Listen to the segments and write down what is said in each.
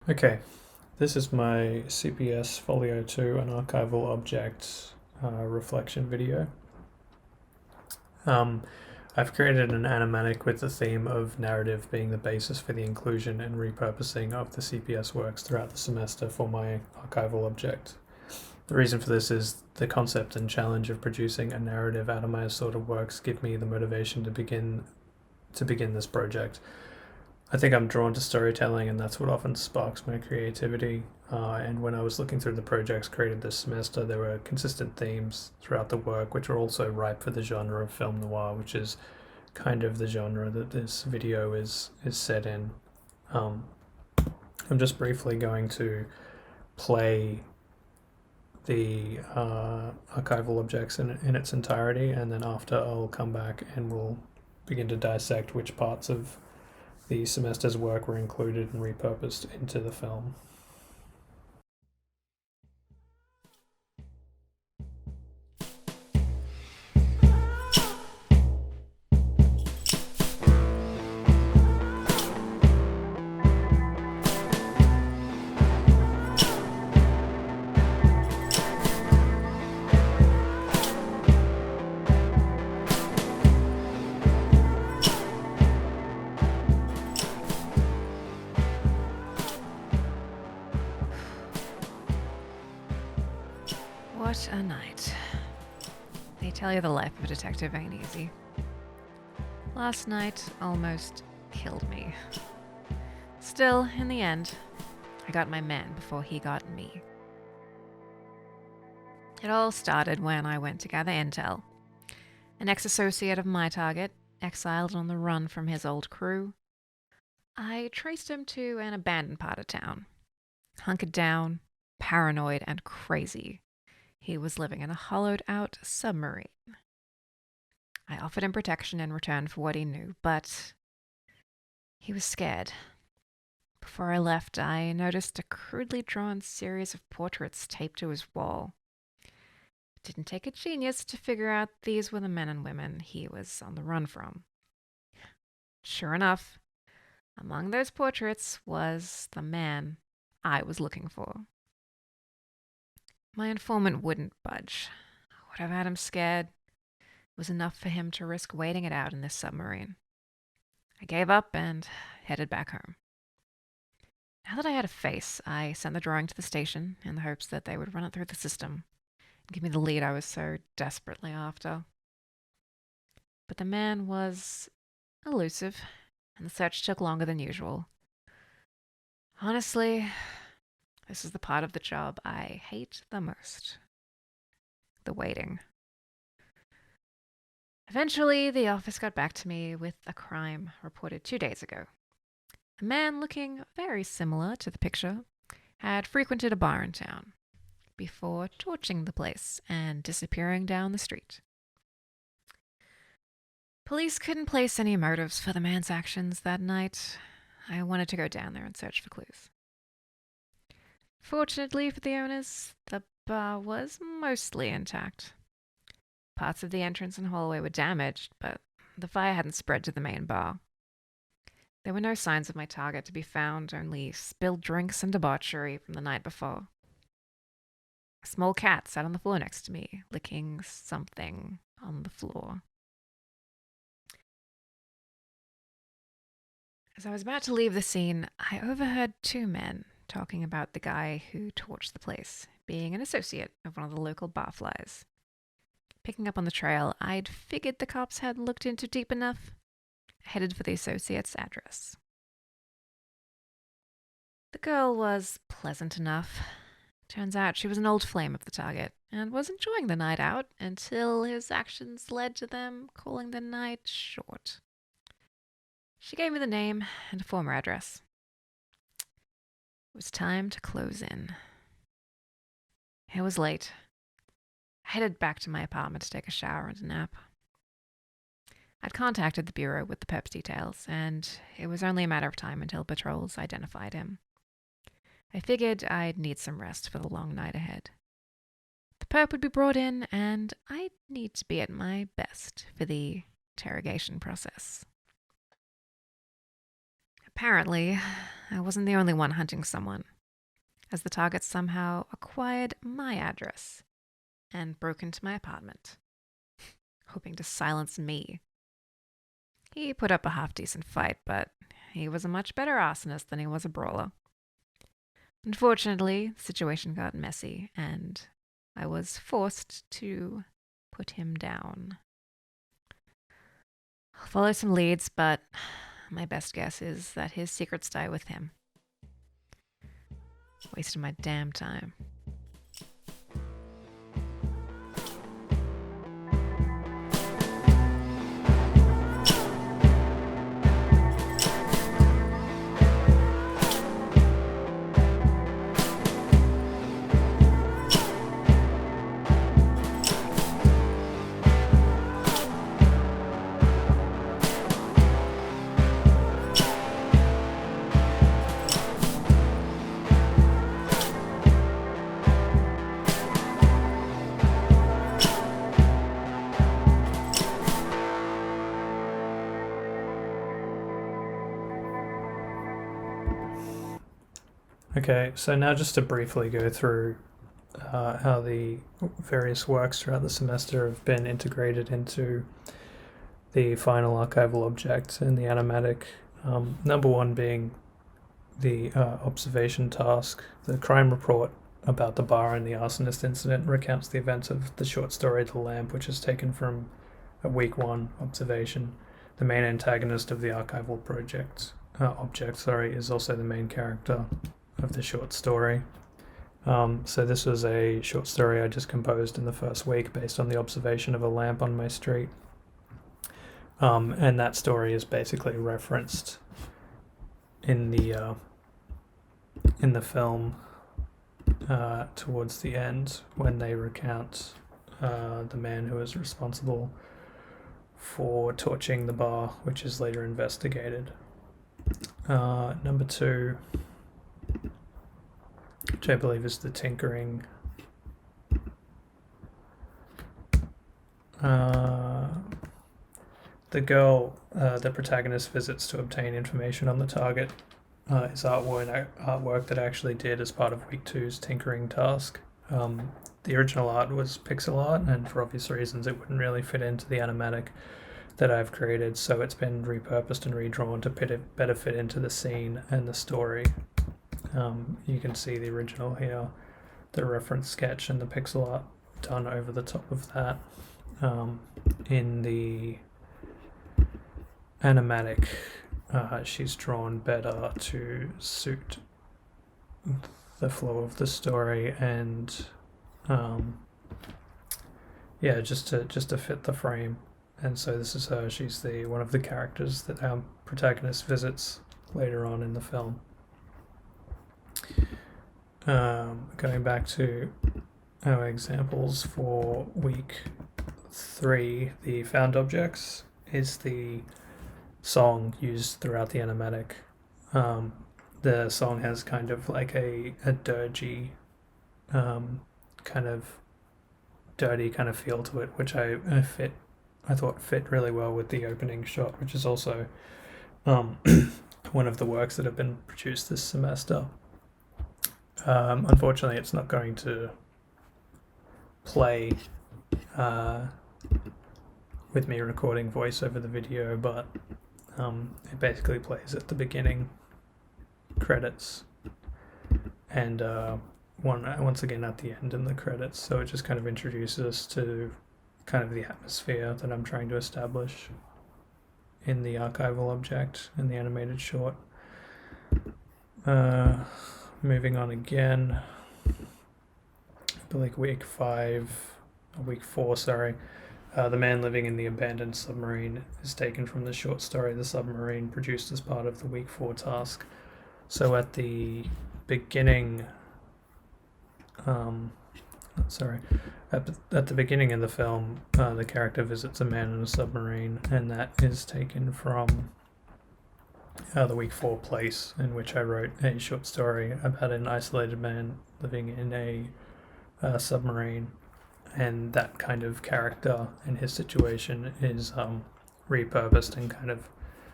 Okay, this is my CPS FOLIO 2 and archival object reflection video. Um, I've created an animatic with the theme of narrative being the basis for the inclusion and repurposing of the CPS works throughout the semester for my archival object. The reason for this is the concept and challenge of producing a narrative out of my assorted works give me the motivation to begin this project. I think I'm drawn to storytelling, and that's what often sparks my creativity. And when I was looking through the projects created this semester, there were consistent themes throughout the work, which are also ripe for the genre of film noir, which is kind of the genre that this video is set in. Um, I'm just briefly going to play the archival objects in its entirety, and then after I'll come back and we'll begin to dissect which parts of the semester's work were included and repurposed into the film. What a night. They tell you the life of a detective ain't easy. Last night almost killed me. Still, in the end, I got my man before he got me. It all started when I went to gather intel. An ex-associate of my target, exiled on the run from his old crew. I traced him to an abandoned part of town. Hunkered down, paranoid and crazy. He was living in a hollowed-out submarine. I offered him protection in return for what he knew, but he was scared. Before I left, I noticed a crudely drawn series of portraits taped to his wall. It didn't take a genius to figure out these were the men and women he was on the run from. Sure enough, among those portraits was the man I was looking for. My informant wouldn't budge. Whatever had him scared was enough for him to risk waiting it out in this submarine. I gave up and headed back home. Now that I had a face, I sent the drawing to the station in the hopes that they would run it through the system and give me the lead I was so desperately after. But the man was elusive, and the search took longer than usual. Honestly, this is the part of the job I hate the most. The waiting. Eventually, the office got back to me with a crime reported 2 days ago. A man looking very similar to the picture had frequented a bar in town before torching the place and disappearing down the street. Police couldn't place any motives for the man's actions that night. I wanted to go down there and search for clues. Fortunately for the owners, the bar was mostly intact. Parts of the entrance and hallway were damaged, but the fire hadn't spread to the main bar. There were no signs of my target to be found, only spilled drinks and debauchery from the night before. A small cat sat on the floor next to me, licking something on the floor. As I was about to leave the scene, I overheard two men talking about the guy who torched the place, being an associate of one of the local barflies. Picking up on the trail, I'd figured the cops hadn't looked into deep enough. I headed for the associate's address. The girl was pleasant enough. Turns out she was an old flame of the target and was enjoying the night out until his actions led to them calling the night short. She gave me the name and a former address. It was time to close in. It was late. I headed back to my apartment to take a shower and a nap. I'd contacted the bureau with the perp's details, and it was only a matter of time until patrols identified him. I figured I'd need some rest for the long night ahead. The perp would be brought in, and I'd need to be at my best for the interrogation process. Apparently, I wasn't the only one hunting someone, as the target somehow acquired my address and broke into my apartment, hoping to silence me. He put up a half-decent fight, but he was a much better arsonist than he was a brawler. Unfortunately, the situation got messy, and I was forced to put him down. I'll follow some leads, but my best guess is that his secrets die with him. Wasting my damn time. Okay, so now just to briefly go through how the various works throughout the semester have been integrated into the final archival object in the animatic. Number one being the observation task. The crime report about the bar and the arsonist incident recounts the events of the short story The Lamp, which is taken from a week one observation. The main antagonist of the archival object is also the main character of the short story. So this was a short story I just composed in the first week based on the observation of a lamp on my street. And that story is basically referenced in the film towards the end when they recount the man who is responsible for torching the bar, which is later investigated. Number two, which I believe is the tinkering. The girl the protagonist visits to obtain information on the target is artwork that I actually did as part of week two's tinkering task. The original art was pixel art, and for obvious reasons it wouldn't really fit into the animatic that I've created, so it's been repurposed and redrawn to better fit into the scene and the story. You can see the original here, the reference sketch and the pixel art done over the top of that. In the animatic, she's drawn better to suit the flow of the story and just to fit the frame. And so this is her. She's one of the characters that our protagonist visits later on in the film. Going back to our examples for week 3, the found objects is the song used throughout the animatic. The song has kind of like a dirgy, kind of dirty kind of feel to it, which I thought fit really well with the opening shot, which is also one of the works that have been produced this semester. Unfortunately, it's not going to play with me recording voice over the video, but it basically plays at the beginning credits and once again at the end in the credits. So it just kind of introduces us to kind of the atmosphere that I'm trying to establish in the archival object in the animated short. Moving on again, like week 4, the man living in the abandoned submarine is taken from the short story The Submarine, produced as part of the week 4 task. So at the beginning, at the beginning of the film, the character visits a man in a submarine, and that is taken from the week 4 place, in which I wrote a short story about an isolated man living in a submarine, and that kind of character and his situation is repurposed and kind of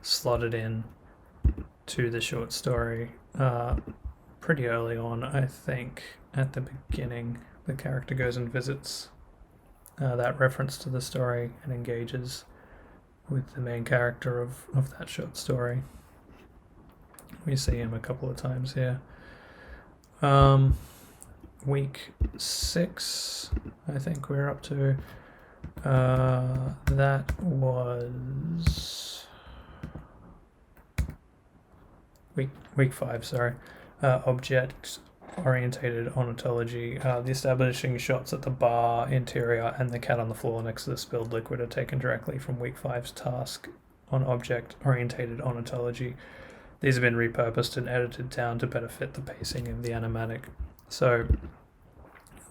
slotted in to the short story pretty early on. I think at the beginning, the character goes and visits that reference to the story and engages with the main character of that short story. We see him a couple of times here. Week 6, I think we're up to. That was week 5. Sorry. Object orientated ontology. The establishing shots at the bar interior and the cat on the floor next to the spilled liquid are taken directly from week 5's task on object orientated ontology. These have been repurposed and edited down to better fit the pacing of the animatic. So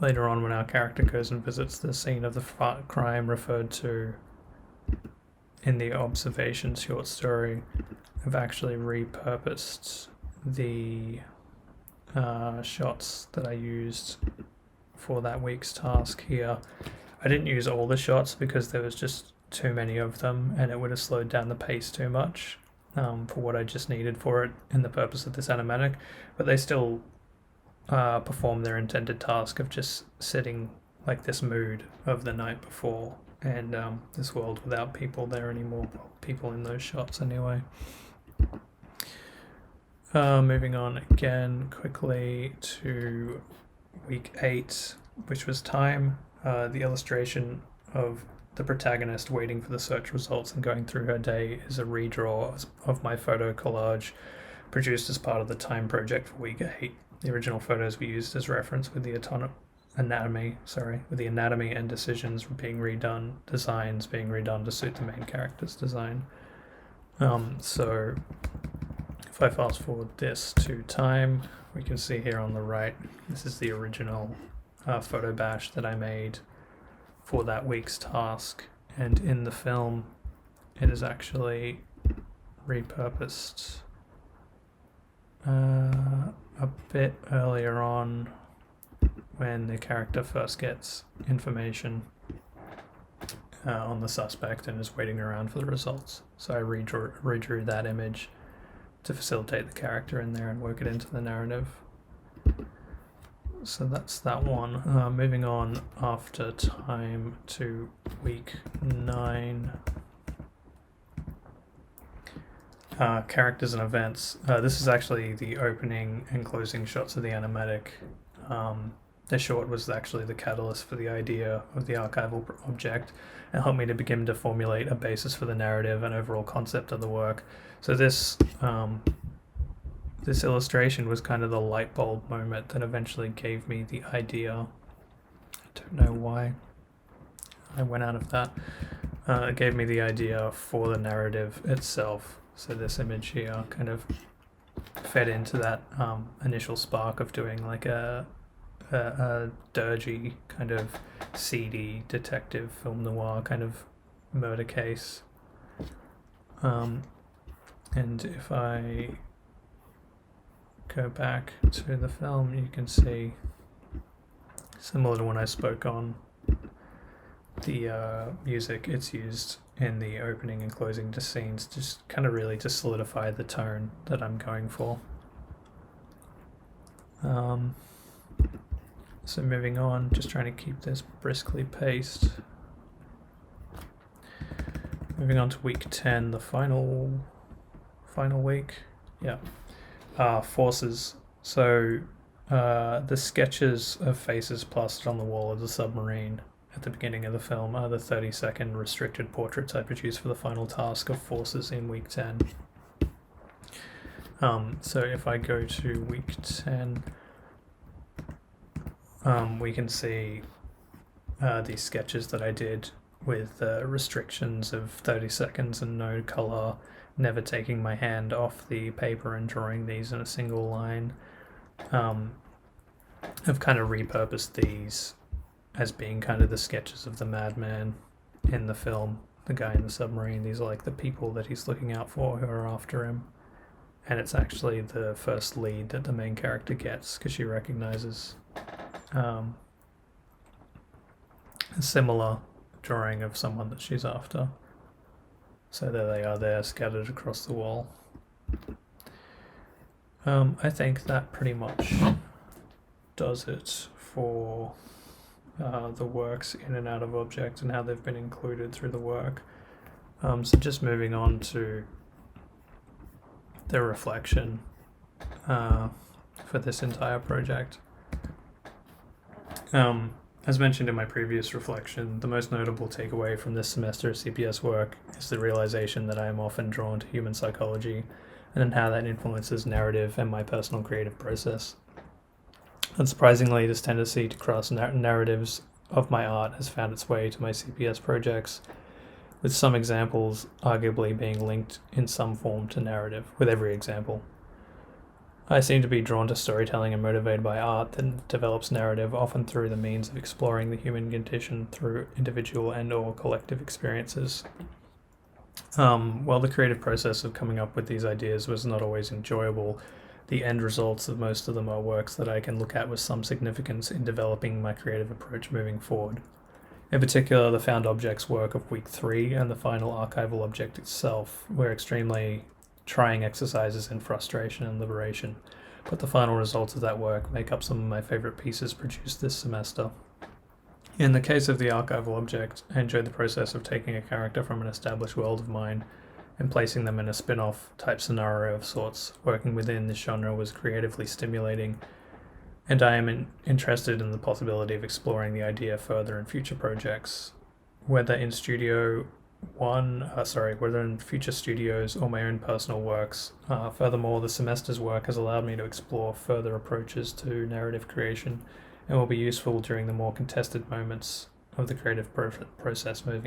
later on, when our character goes and visits the scene of the crime referred to in the observation short story, I've actually repurposed the shots that I used for that week's task here. I didn't use all the shots because there was just too many of them and it would have slowed down the pace too much for what I just needed for it in the purpose of this animatic, but they still perform their intended task of just setting like this mood of the night before and this world without people there anymore, people in those shots anyway. Moving on again quickly to week 8, which was time. The illustration of the protagonist waiting for the search results and going through her day is a redraw of my photo collage produced as part of the time project for week 8. The original photos we used as reference with the anatomy and decisions being redone, designs being redone to suit the main character's design. So if I fast forward this to time, we can see here on the right, this is the original photo bash that I made for that week's task, and in the film it is actually repurposed a bit earlier on when the character first gets information on the suspect and is waiting around for the results. So I redrew that image to facilitate the character in there and work it into the narrative. So that's that one. Moving on after time to week 9. Characters and events. This is actually the opening and closing shots of the animatic. The short was actually the catalyst for the idea of the archival object and helped me to begin to formulate a basis for the narrative and overall concept of the work. So this illustration was kind of the light bulb moment that eventually gave me the idea. I don't know why I went out of that. It gave me the idea for the narrative itself. So this image here kind of fed into that initial spark of doing like a dirgy kind of seedy detective film noir kind of murder case. And if I go back to the film, you can see, similar to when I spoke on the music, it's used in the opening and closing scenes, just kind of really to solidify the tone that I'm going for. So moving on, just trying to keep this briskly paced. Moving on to week 10, the final week. Yeah. Forces. So the sketches of faces plastered on the wall of the submarine at the beginning of the film are the 30-second restricted portraits I produced for the final task of forces in week 10. So if I go to week 10, we can see these sketches that I did with restrictions of 30 seconds and no color, never taking my hand off the paper and drawing these in a single line. I've kind of repurposed these as being kind of the sketches of the madman in the film, the guy in the submarine. These are like the people that he's looking out for who are after him. And it's actually the first lead that the main character gets because she recognizes a similar drawing of someone that she's after. So there they are there, scattered across the wall. I think that pretty much does it for the works in and out of object and how they've been included through the work. So just moving on to the reflection for this entire project. As mentioned in my previous reflection, the most notable takeaway from this semester of CPS work is the realization that I am often drawn to human psychology and how that influences narrative and my personal creative process. Unsurprisingly, this tendency to cross narratives of my art has found its way to my CPS projects, with some examples arguably being linked in some form to narrative, with every example. I seem to be drawn to storytelling and motivated by art that develops narrative, often through the means of exploring the human condition through individual and or collective experiences. While the creative process of coming up with these ideas was not always enjoyable, the end results of most of them are works that I can look at with some significance in developing my creative approach moving forward. In particular, the found objects work of week 3 and the final archival object itself were extremely trying exercises in frustration and liberation, but the final results of that work make up some of my favourite pieces produced this semester. In the case of the archival object, I enjoyed the process of taking a character from an established world of mine and placing them in a spin-off type scenario of sorts. Working within this genre was creatively stimulating, and I am interested in the possibility of exploring the idea further in future projects, whether in future studios or my own personal works. Furthermore, the semester's work has allowed me to explore further approaches to narrative creation and will be useful during the more contested moments of the creative process moving